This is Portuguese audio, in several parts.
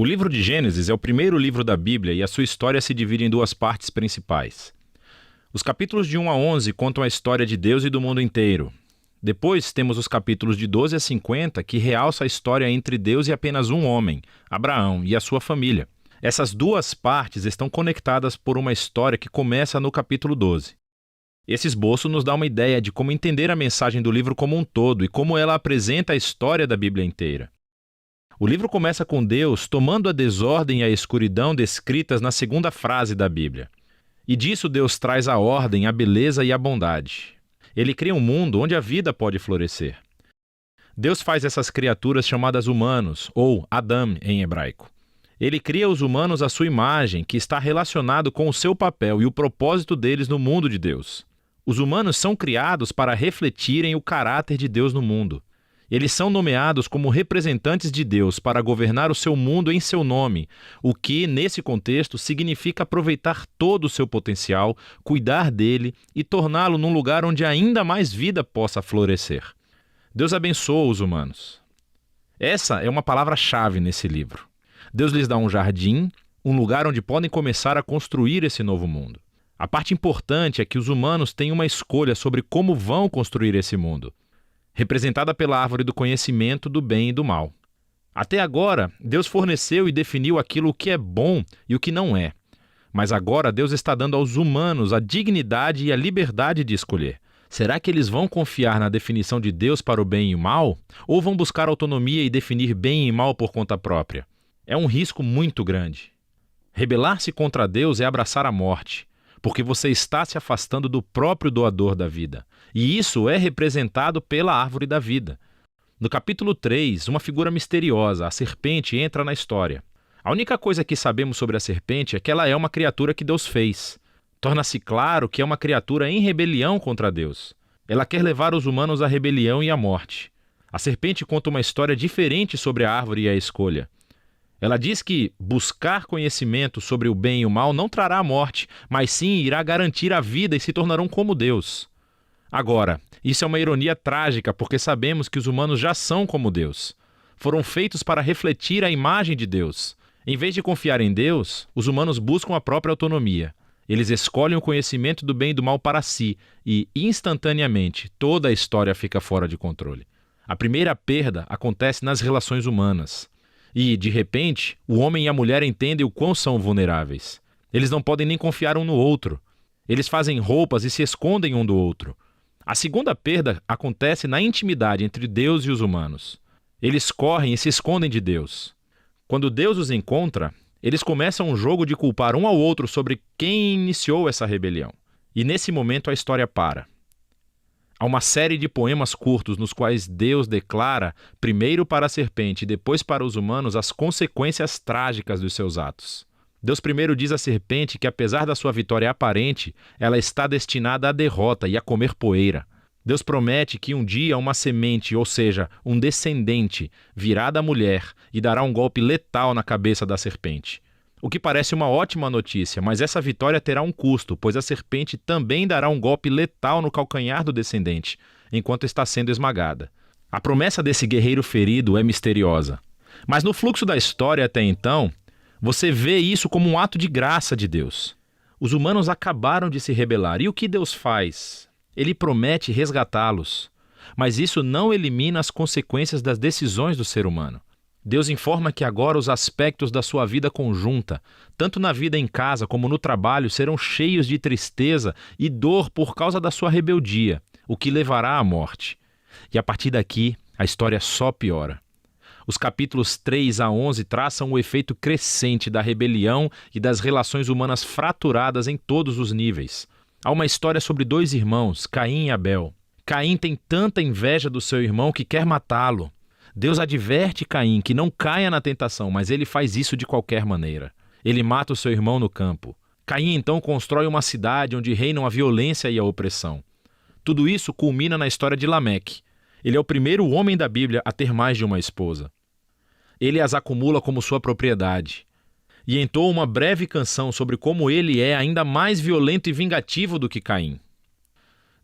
O livro de Gênesis é o primeiro livro da Bíblia e a sua história se divide em duas partes principais. Os capítulos de 1 a 11 contam a história de Deus e do mundo inteiro. Depois temos os capítulos de 12 a 50 que realçam a história entre Deus e apenas um homem, Abraão, e a sua família. Essas duas partes estão conectadas por uma história que começa no capítulo 12. Esse esboço nos dá uma ideia de como entender a mensagem do livro como um todo e como ela apresenta a história da Bíblia inteira. O livro começa com Deus tomando a desordem e a escuridão descritas na segunda frase da Bíblia. E disso Deus traz a ordem, a beleza e a bondade. Ele cria um mundo onde a vida pode florescer. Deus faz essas criaturas chamadas humanos, ou Adam em hebraico. Ele cria os humanos à sua imagem, que está relacionado com o seu papel e o propósito deles no mundo de Deus. Os humanos são criados para refletirem o caráter de Deus no mundo. Eles são nomeados como representantes de Deus para governar o seu mundo em seu nome, o que, nesse contexto, significa aproveitar todo o seu potencial, cuidar dele e torná-lo num lugar onde ainda mais vida possa florescer. Deus abençoa os humanos. Essa é uma palavra-chave nesse livro. Deus lhes dá um jardim, um lugar onde podem começar a construir esse novo mundo. A parte importante é que os humanos têm uma escolha sobre como vão construir esse mundo, representada pela árvore do conhecimento do bem e do mal. Até agora, Deus forneceu e definiu aquilo que é bom e o que não é. Mas agora Deus está dando aos humanos a dignidade e a liberdade de escolher. Será que eles vão confiar na definição de Deus para o bem e o mal? Ou vão buscar autonomia e definir bem e mal por conta própria? É um risco muito grande. Rebelar-se contra Deus é abraçar a morte, porque você está se afastando do próprio doador da vida. E isso é representado pela árvore da vida. No capítulo 3, uma figura misteriosa, a serpente, entra na história. A única coisa que sabemos sobre a serpente é que ela é uma criatura que Deus fez. Torna-se claro que é uma criatura em rebelião contra Deus. Ela quer levar os humanos à rebelião e à morte. A serpente conta uma história diferente sobre a árvore e a escolha. Ela diz que buscar conhecimento sobre o bem e o mal não trará a morte, mas sim irá garantir a vida e se tornarão como Deus. Agora, isso é uma ironia trágica porque sabemos que os humanos já são como Deus. Foram feitos para refletir a imagem de Deus. Em vez de confiar em Deus, os humanos buscam a própria autonomia. Eles escolhem o conhecimento do bem e do mal para si e, instantaneamente, toda a história fica fora de controle. A primeira perda acontece nas relações humanas. E, de repente, o homem e a mulher entendem o quão são vulneráveis. Eles não podem nem confiar um no outro. Eles fazem roupas e se escondem um do outro. A segunda perda acontece na intimidade entre Deus e os humanos. Eles correm e se escondem de Deus. Quando Deus os encontra, eles começam um jogo de culpar um ao outro sobre quem iniciou essa rebelião. E nesse momento a história para. Há uma série de poemas curtos nos quais Deus declara, primeiro para a serpente e depois para os humanos, as consequências trágicas dos seus atos. Deus primeiro diz à serpente que, apesar da sua vitória aparente, ela está destinada à derrota e a comer poeira. Deus promete que um dia uma semente, ou seja, um descendente, virá da mulher e dará um golpe letal na cabeça da serpente. O que parece uma ótima notícia, mas essa vitória terá um custo, pois a serpente também dará um golpe letal no calcanhar do descendente, enquanto está sendo esmagada. A promessa desse guerreiro ferido é misteriosa. Mas no fluxo da história até então, você vê isso como um ato de graça de Deus. Os humanos acabaram de se rebelar. E o que Deus faz? Ele promete resgatá-los. Mas isso não elimina as consequências das decisões do ser humano. Deus informa que agora os aspectos da sua vida conjunta, tanto na vida em casa como no trabalho, serão cheios de tristeza e dor por causa da sua rebeldia, o que levará à morte. E a partir daqui, a história só piora. Os capítulos 3 a 11 traçam o efeito crescente da rebelião e das relações humanas fraturadas em todos os níveis. Há uma história sobre dois irmãos, Caim e Abel. Caim tem tanta inveja do seu irmão que quer matá-lo. Deus adverte Caim que não caia na tentação, mas ele faz isso de qualquer maneira. Ele mata o seu irmão no campo. Caim então constrói uma cidade onde reinam a violência e a opressão. Tudo isso culmina na história de Lameque. Ele é o primeiro homem da Bíblia a ter mais de uma esposa. Ele as acumula como sua propriedade. E entoa uma breve canção sobre como ele é ainda mais violento e vingativo do que Caim.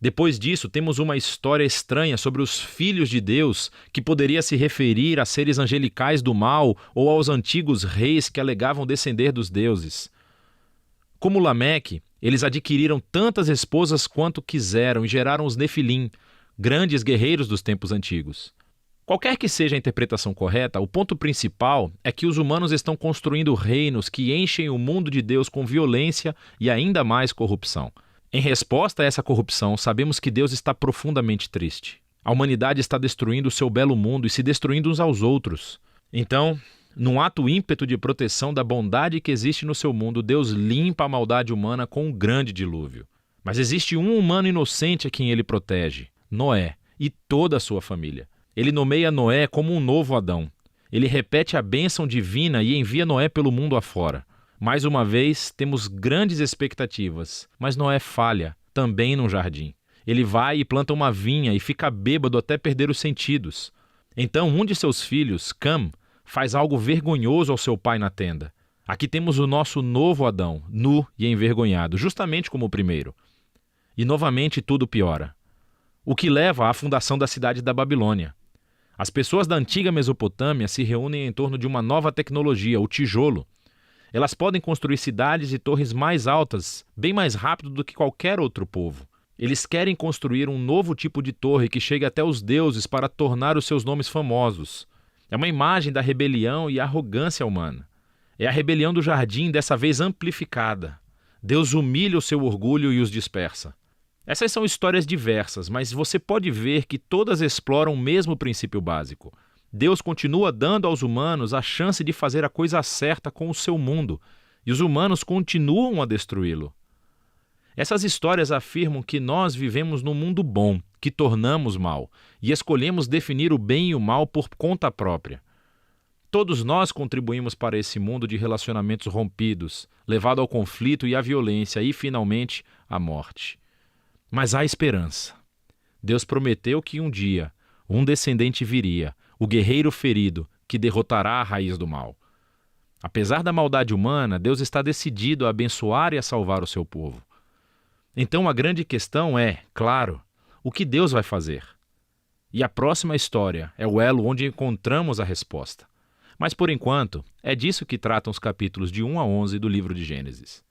Depois disso, temos uma história estranha sobre os filhos de Deus, que poderia se referir a seres angelicais do mal ou aos antigos reis que alegavam descender dos deuses. Como Lameque, eles adquiriram tantas esposas quanto quiseram e geraram os Nefilim, grandes guerreiros dos tempos antigos. Qualquer que seja a interpretação correta, o ponto principal é que os humanos estão construindo reinos que enchem o mundo de Deus com violência e ainda mais corrupção. Em resposta a essa corrupção, sabemos que Deus está profundamente triste. A humanidade está destruindo o seu belo mundo e se destruindo uns aos outros. Então, num ato ímpeto de proteção da bondade que existe no seu mundo, Deus limpa a maldade humana com um grande dilúvio. Mas existe um humano inocente a quem ele protege, Noé, e toda a sua família. Ele nomeia Noé como um novo Adão. Ele repete a bênção divina e envia Noé pelo mundo afora. Mais uma vez, temos grandes expectativas, mas Noé falha, também num jardim. Ele vai e planta uma vinha e fica bêbado até perder os sentidos. Então, um de seus filhos, Cam, faz algo vergonhoso ao seu pai na tenda. Aqui temos o nosso novo Adão, nu e envergonhado, justamente como o primeiro. E novamente tudo piora. O que leva à fundação da cidade da Babilônia. As pessoas da antiga Mesopotâmia se reúnem em torno de uma nova tecnologia, o tijolo. Elas podem construir cidades e torres mais altas, bem mais rápido do que qualquer outro povo. Eles querem construir um novo tipo de torre que chegue até os deuses para tornar os seus nomes famosos. É uma imagem da rebelião e arrogância humana. É a rebelião do jardim, dessa vez amplificada. Deus humilha o seu orgulho e os dispersa. Essas são histórias diversas, mas você pode ver que todas exploram o mesmo princípio básico. Deus continua dando aos humanos a chance de fazer a coisa certa com o seu mundo, e os humanos continuam a destruí-lo. Essas histórias afirmam que nós vivemos num mundo bom, que tornamos mal, e escolhemos definir o bem e o mal por conta própria. Todos nós contribuímos para esse mundo de relacionamentos rompidos, levado ao conflito e à violência e, finalmente, à morte. Mas há esperança. Deus prometeu que um dia um descendente viria, o guerreiro ferido, que derrotará a raiz do mal. Apesar da maldade humana, Deus está decidido a abençoar e a salvar o seu povo. Então a grande questão é, claro, o que Deus vai fazer? E a próxima história é o elo onde encontramos a resposta. Mas por enquanto, é disso que tratam os capítulos de 1 a 11 do livro de Gênesis.